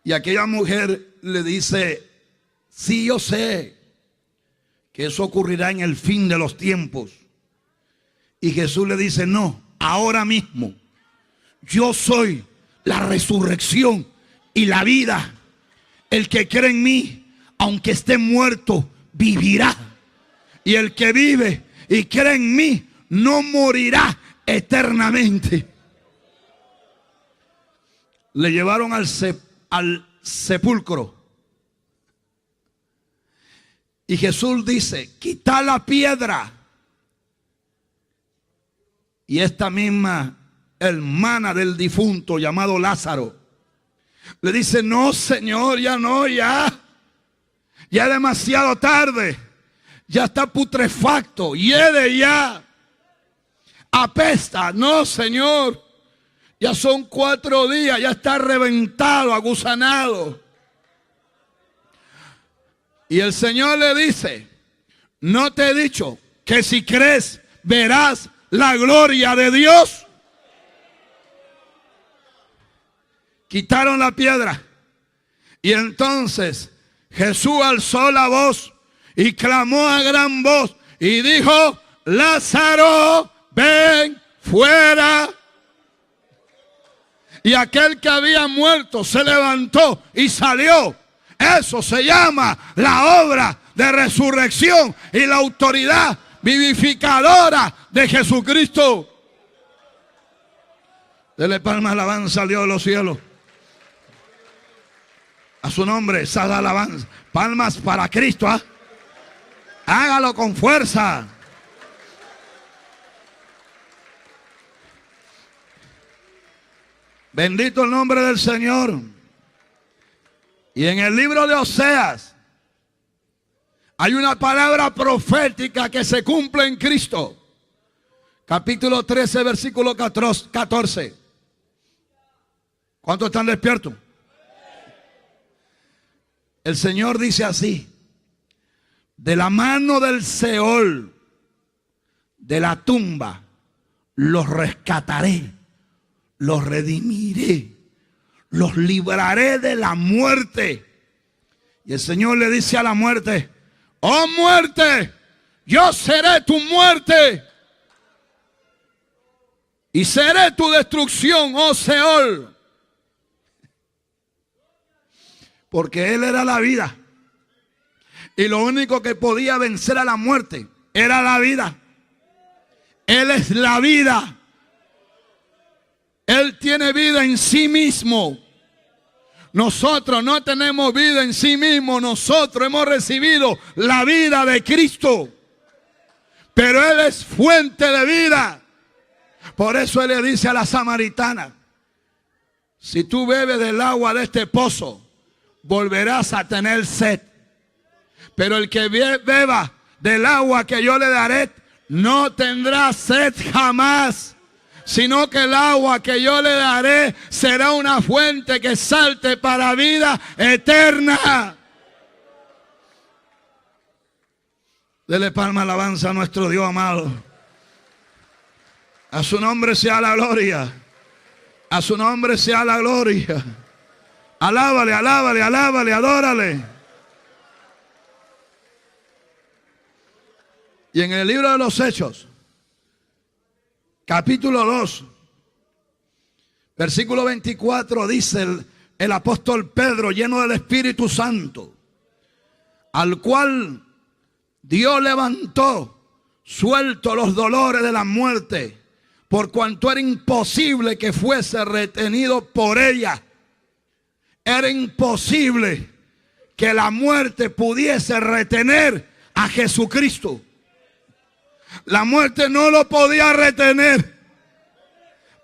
Y aquella mujer le dice: sí, yo sé que eso ocurrirá en el fin de los tiempos. Y Jesús le dice: no, ahora mismo. Yo soy la resurrección y la vida. El que cree en mí, aunque esté muerto, vivirá. Y el que vive y cree en mí, no morirá eternamente. Le llevaron al sepulcro. Y Jesús dice: quita la piedra. Y esta misma hermana del difunto llamado Lázaro le dice: no, Señor, ya no, ya es demasiado tarde, ya está putrefacto, hiede ya, apesta. No, Señor, ya son 4 días, ya está reventado, agusanado. Y el Señor le dice: ¿no te he dicho que si crees verás la gloria de Dios? Quitaron la piedra. Y entonces Jesús alzó la voz y clamó a gran voz y dijo: Lázaro, ven fuera. Y aquel que había muerto se levantó y salió. Eso se llama la obra de resurrección y la autoridad vivificadora de Jesucristo. Dele palmas alabanza al Dios de los cielos. A su nombre, sada alabanza. Palmas para Cristo, ¿eh? Hágalo con fuerza. Bendito el nombre del Señor. Y en el libro de Oseas hay una palabra profética que se cumple en Cristo. Capítulo 13, versículo 14. ¿Cuántos están despiertos? El Señor dice así: de la mano del Seol, de la tumba, los rescataré, los redimiré, los libraré de la muerte. Y el Señor le dice a la muerte: oh muerte, yo seré tu muerte y seré tu destrucción, oh Seol. Porque Él era la vida. Y lo único que podía vencer a la muerte era la vida. Él es la vida. Él tiene vida en sí mismo. Nosotros no tenemos vida en sí mismo. Nosotros hemos recibido la vida de Cristo. Pero Él es fuente de vida. Por eso Él le dice a la samaritana: si tú bebes del agua de este pozo, volverás a tener sed. Pero el que beba del agua que yo le daré, no tendrá sed jamás, sino que el agua que yo le daré será una fuente que salte para vida eterna. Dele palma alabanza a nuestro Dios amado. A su nombre sea la gloria. A su nombre sea la gloria. Alábale, alábale, alábale, adórale. Y en el libro de los Hechos, capítulo 2, versículo 24, dice el apóstol Pedro, lleno del Espíritu Santo, al cual Dios levantó, suelto los dolores de la muerte, por cuanto era imposible que fuese retenido por ella. Era imposible que la muerte pudiese retener a Jesucristo. La muerte no lo podía retener.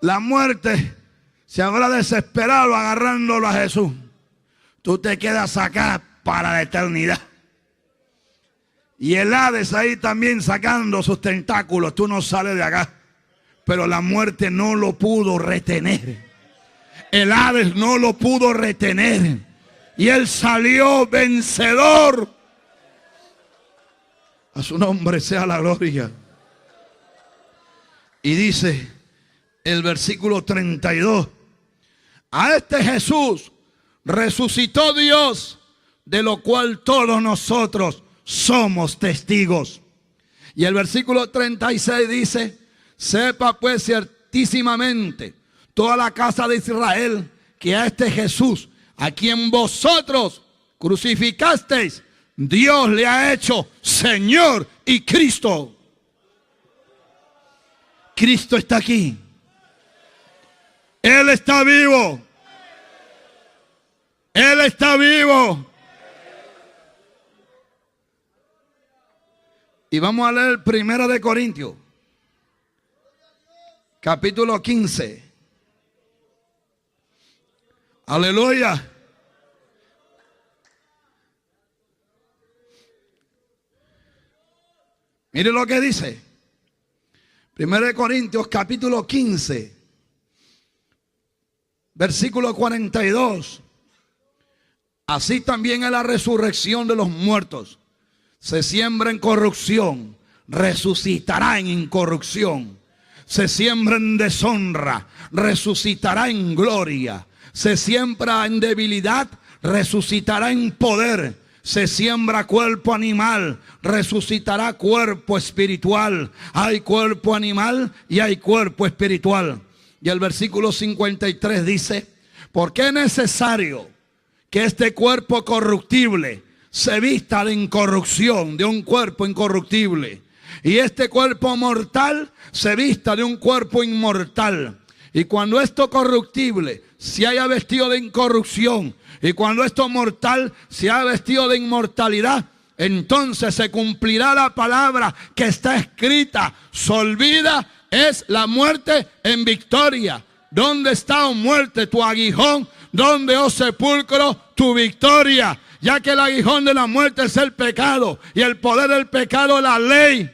La muerte se habrá desesperado agarrándolo a Jesús. Tú te quedas acá para la eternidad. Y el Hades ahí también sacando sus tentáculos. Tú no sales de acá. Pero la muerte no lo pudo retener. El Hades no lo pudo retener. Y él salió vencedor. A su nombre sea la gloria. Y dice el versículo 32. A este Jesús resucitó Dios, de lo cual todos nosotros somos testigos. Y el versículo 36 dice: sepa pues ciertísimamente toda la casa de Israel que a este Jesús, a quien vosotros crucificasteis, Dios le ha hecho Señor y Cristo. Cristo está aquí. Él está vivo. Él está vivo. Y vamos a leer 1 de Corintios, capítulo 15. Aleluya. Mire lo que dice. 1 de Corintios, capítulo 15, versículo 42. Así también en la resurrección de los muertos. Se siembra en corrupción, resucitará en incorrupción. Se siembra en deshonra, resucitará en gloria. Se siembra en debilidad, resucitará en poder. Se siembra cuerpo animal, resucitará cuerpo espiritual. Hay cuerpo animal y hay cuerpo espiritual. Y el versículo 53 dice: porque es necesario que este cuerpo corruptible se vista de incorrupción, de un cuerpo incorruptible, y este cuerpo mortal se vista de un cuerpo inmortal. Y cuando esto corruptible se haya vestido de incorrupción, y cuando esto mortal se haya vestido de inmortalidad, entonces se cumplirá la palabra que está escrita: solvida es la muerte en victoria. ¿Dónde está, oh muerte, tu aguijón? ¿Dónde, oh sepulcro, tu victoria? Ya que el aguijón de la muerte es el pecado, y el poder del pecado la ley.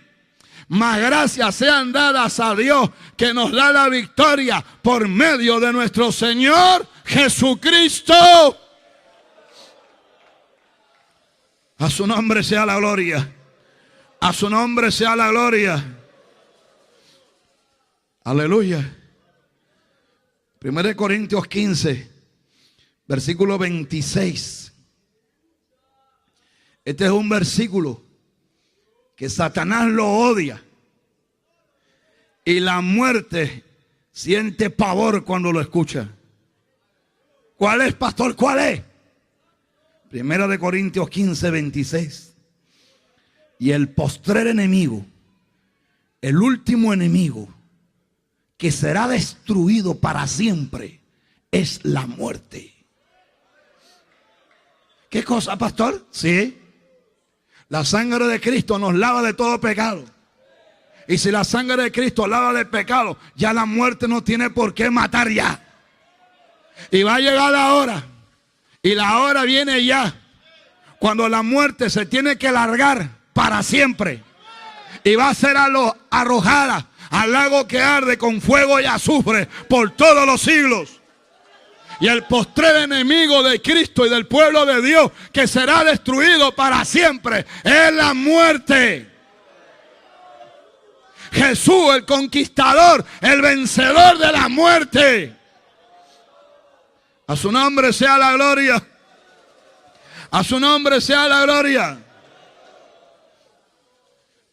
Mas gracias sean dadas a Dios, que nos da la victoria por medio de nuestro Señor Jesucristo. A su nombre sea la gloria. A su nombre sea la gloria. Aleluya. 1 Corintios 15, versículo 26. Este es un versículo que Satanás lo odia. Y la muerte siente pavor cuando lo escucha. ¿Cuál es, pastor? ¿Cuál es? 1 Corintios 15, 26. Y el postrer enemigo, el último enemigo que será destruido para siempre, es la muerte. ¿Qué cosa, pastor? Sí. La sangre de Cristo nos lava de todo pecado. Y si la sangre de Cristo lava de pecado, ya la muerte no tiene por qué matar ya. Y va a llegar la hora. Y la hora viene ya, cuando la muerte se tiene que largar para siempre. Y va a ser arrojada al lago que arde con fuego y azufre por todos los siglos. Y el postrer enemigo de Cristo y del pueblo de Dios, que será destruido para siempre, es la muerte. Jesús, el conquistador, el vencedor de la muerte. A su nombre sea la gloria. A su nombre sea la gloria.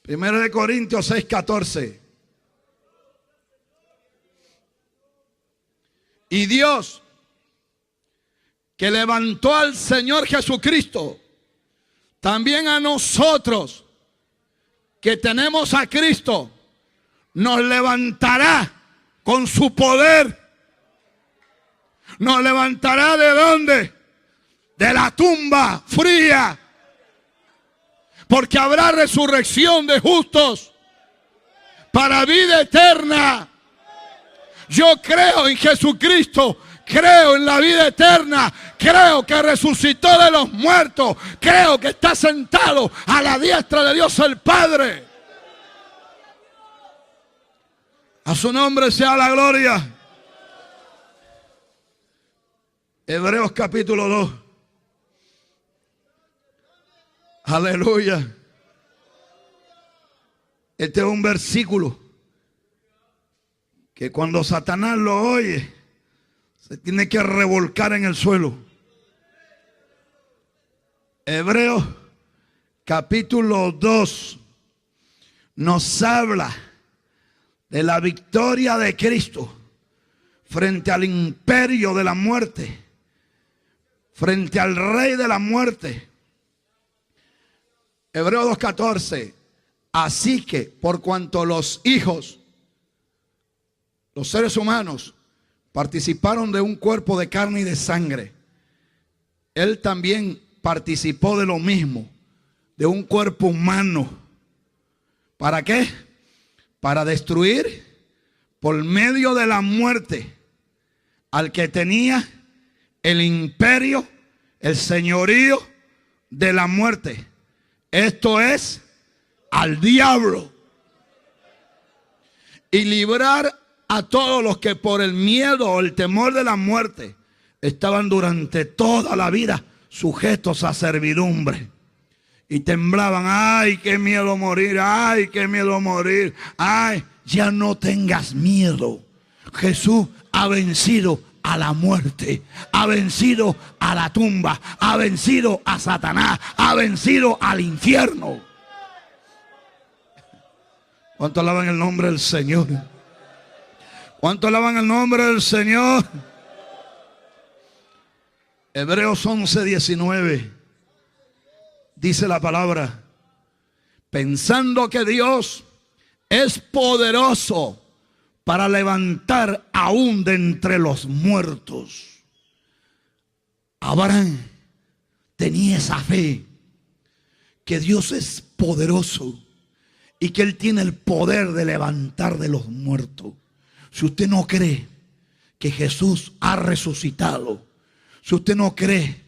1 Corintios 6, 14. Y Dios, que levantó al Señor Jesucristo, también a nosotros que tenemos a Cristo, nos levantará con su poder. Nos levantará ¿de dónde? De la tumba fría. Porque habrá resurrección de justos para vida eterna. Yo creo en Jesucristo, creo en la vida eterna, creo que resucitó de los muertos, creo que está sentado a la diestra de Dios el Padre. A su nombre sea la gloria. Hebreos capítulo 2. Aleluya. Este es un versículo que cuando Satanás lo oye, se tiene que revolcar en el suelo. Hebreos capítulo 2 nos habla de la victoria de Cristo frente al imperio de la muerte, frente al rey de la muerte. Hebreos 2:14. Así que por cuanto los hijos, los seres humanos, participaron de un cuerpo de carne y de sangre, Él también participó de lo mismo, de un cuerpo humano. ¿Para qué? Para destruir por medio de la muerte al que tenía el imperio, el señorío de la muerte. Esto es, al diablo. Y librar a todos los que por el miedo o el temor de la muerte estaban durante toda la vida sujetos a servidumbre. Y temblaban. Ay, qué miedo morir. Ay, qué miedo morir. Ay, ya no tengas miedo. Jesús ha vencido a la muerte, ha vencido a la tumba, ha vencido a Satanás, ha vencido al infierno. ¿Cuánto alaban el nombre del Señor? ¿Cuánto alaban el nombre del Señor? Hebreos 11:19 dice la palabra: pensando que Dios es poderoso para levantar aún de entre los muertos. Abraham tenía esa fe que Dios es poderoso y que Él tiene el poder de levantar de los muertos. Si usted no cree que Jesús ha resucitado, si usted no cree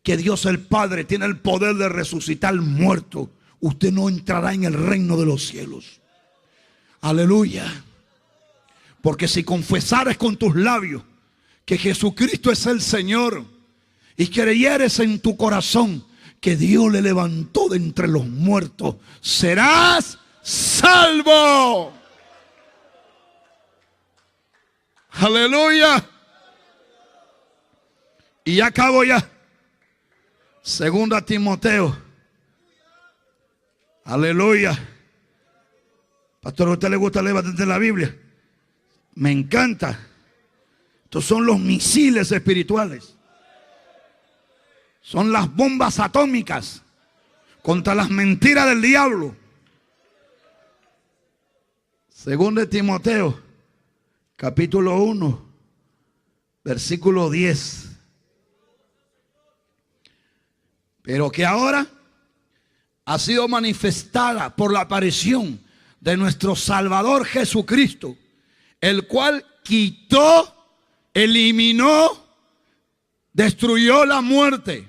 que Dios el Padre tiene el poder de resucitar muertos, usted no entrará en el reino de los cielos. Aleluya. Porque si confesares con tus labios que Jesucristo es el Señor y creyeres en tu corazón que Dios le levantó de entre los muertos, serás salvo. Aleluya. Y ya acabo ya. Segunda Timoteo. Aleluya. Pastor, ¿a usted le gusta leer bastante la Biblia? Me encanta. Estos son los misiles espirituales. Son las bombas atómicas contra las mentiras del diablo. Segunda Timoteo, capítulo 1, versículo 10. Pero que ahora ha sido manifestada por la aparición de nuestro Salvador Jesucristo, el cual quitó, eliminó, destruyó la muerte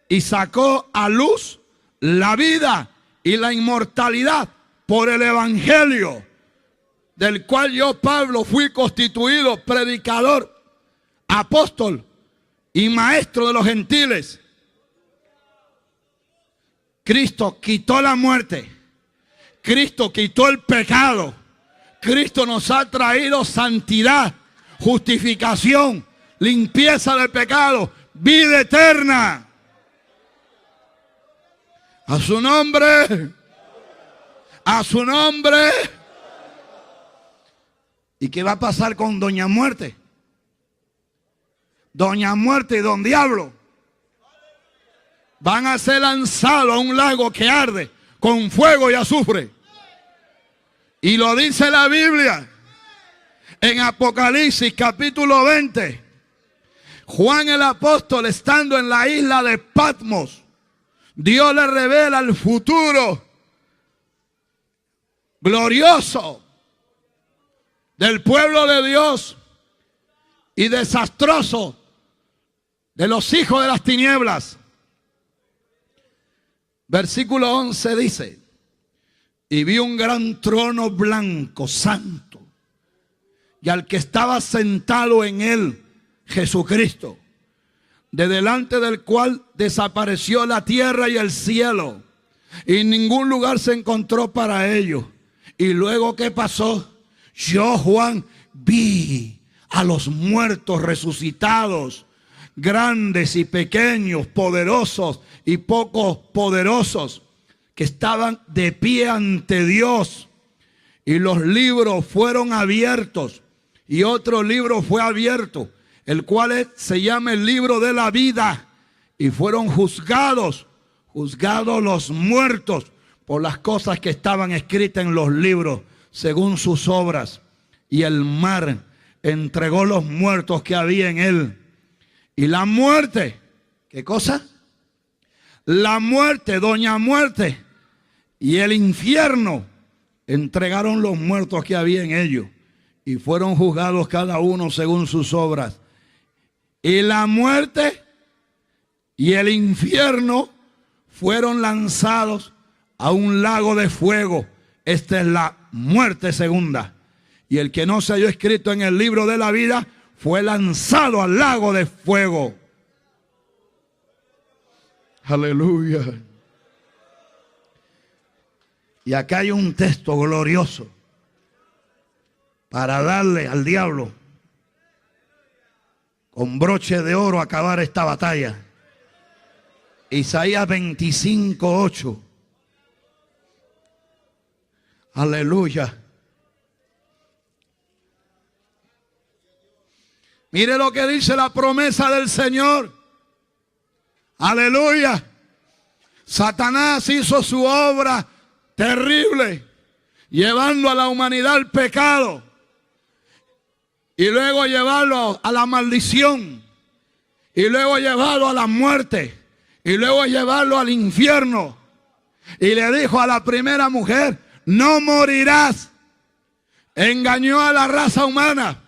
y sacó a luz la vida y la inmortalidad por el Evangelio, del cual yo, Pablo, fui constituido predicador, apóstol y maestro de los gentiles. Cristo quitó la muerte, Cristo quitó el pecado, Cristo nos ha traído santidad, justificación, limpieza del pecado, vida eterna. A su nombre, a su nombre. ¿Y qué va a pasar con Doña Muerte? doña muerte y don diablo van a ser lanzados a un lago que arde con fuego y azufre. Y lo dice la Biblia en Apocalipsis capítulo 20. Juan el apóstol, estando en la isla de Patmos, Dios le revela el futuro glorioso del pueblo de Dios y desastroso de los hijos de las tinieblas. Versículo 11 dice: y vi un gran trono blanco, santo, y al que estaba sentado en él, Jesucristo, de delante del cual desapareció la tierra y el cielo, y ningún lugar se encontró para ellos. Y luego, ¿qué pasó? Yo, Juan, vi a los muertos resucitados, grandes y pequeños, poderosos y poco poderosos, que estaban de pie ante Dios. Y los libros fueron abiertos, y otro libro fue abierto, el cual se llama el libro de la vida. Y fueron juzgados los muertos por las cosas que estaban escritas en los libros, según sus obras. Y el mar entregó los muertos que había en él. Y la muerte, ¿qué cosa? La muerte, doña muerte, y el infierno entregaron los muertos que había en ellos. Y fueron juzgados cada uno según sus obras. Y la muerte y el infierno fueron lanzados a un lago de fuego. Esta es la muerte segunda. Y el que no se halló escrito en el libro de la vida fue lanzado al lago de fuego. Aleluya. Y acá hay un texto glorioso para darle al diablo con broche de oro acabar esta batalla. Isaías 25:8. Aleluya. Mire lo que dice la promesa del Señor. Aleluya. Satanás hizo su obra terrible, llevando a la humanidad al pecado, y luego llevarlo a la maldición, y luego llevarlo a la muerte, y luego llevarlo al infierno. Y le dijo a la primera mujer: no morirás. Engañó a la raza humana.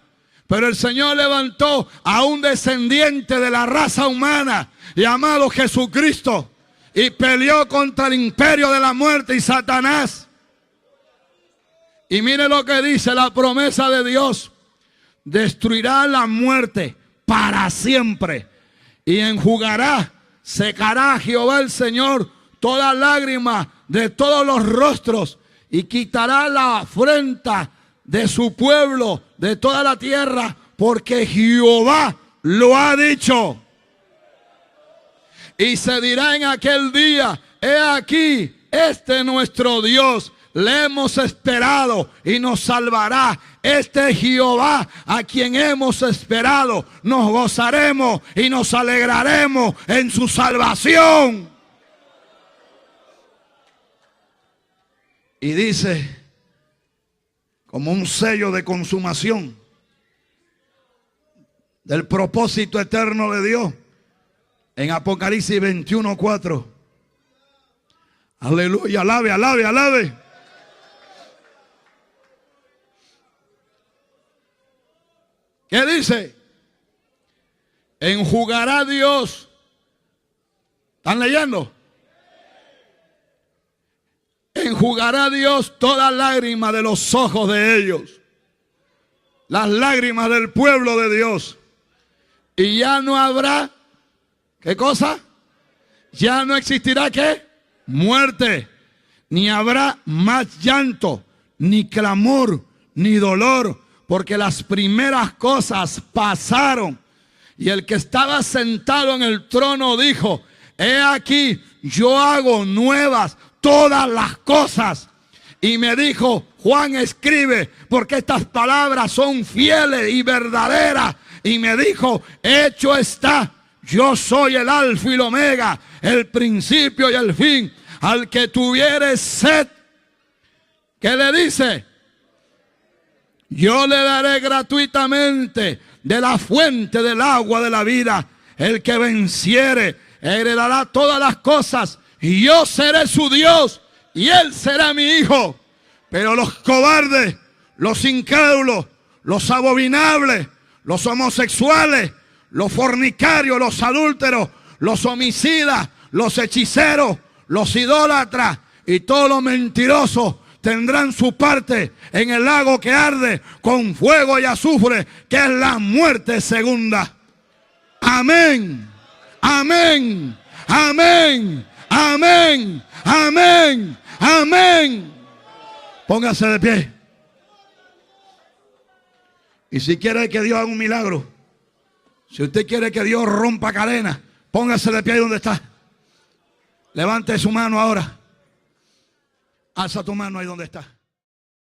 Pero el Señor levantó a un descendiente de la raza humana llamado Jesucristo, y peleó contra el imperio de la muerte y Satanás. Y mire lo que dice la promesa de Dios: destruirá la muerte para siempre, y enjugará, secará a Jehová el Señor toda lágrima de todos los rostros, y quitará la afrenta de su pueblo, de toda la tierra, porque Jehová lo ha dicho. Y se dirá en aquel día: he aquí, este nuestro Dios, le hemos esperado y nos salvará. Este Jehová a quien hemos esperado, nos gozaremos y nos alegraremos en su salvación. Y dice, como un sello de consumación del propósito eterno de Dios, en Apocalipsis 21:4. Aleluya, alabe, alabe, alabe. ¿Qué dice? Enjugará Dios. ¿Están leyendo? Enjugará Dios toda lágrima de los ojos de ellos. Las lágrimas del pueblo de Dios. Y ya no habrá, ¿qué cosa? Ya no existirá, ¿qué? Muerte. Ni habrá más llanto, ni clamor, ni dolor, porque las primeras cosas pasaron. Y el que estaba sentado en el trono dijo: he aquí, yo hago nuevas todas las cosas. y me dijo: Juan, escribe, porque estas palabras son fieles y verdaderas. Y me dijo: hecho está. Yo soy el alfa y el omega, el principio y el fin. Al que tuviere sed, ¿qué le dice? Yo le daré gratuitamente de la fuente del agua de la vida. El que venciere heredará todas las cosas, y yo seré su Dios y él será mi hijo. Pero los cobardes, los incrédulos, los abominables, los homosexuales, los fornicarios, los adúlteros, los homicidas, los hechiceros, los idólatras y todos los mentirosos tendrán su parte en el lago que arde con fuego y azufre, que es la muerte segunda. Amén, amén, amén, amén, amén, amén. Póngase de pie. Y si quiere que Dios haga un milagro, si usted quiere que Dios rompa cadenas, póngase de pie ahí donde está. Levante su mano ahora. Alza tu mano ahí donde está.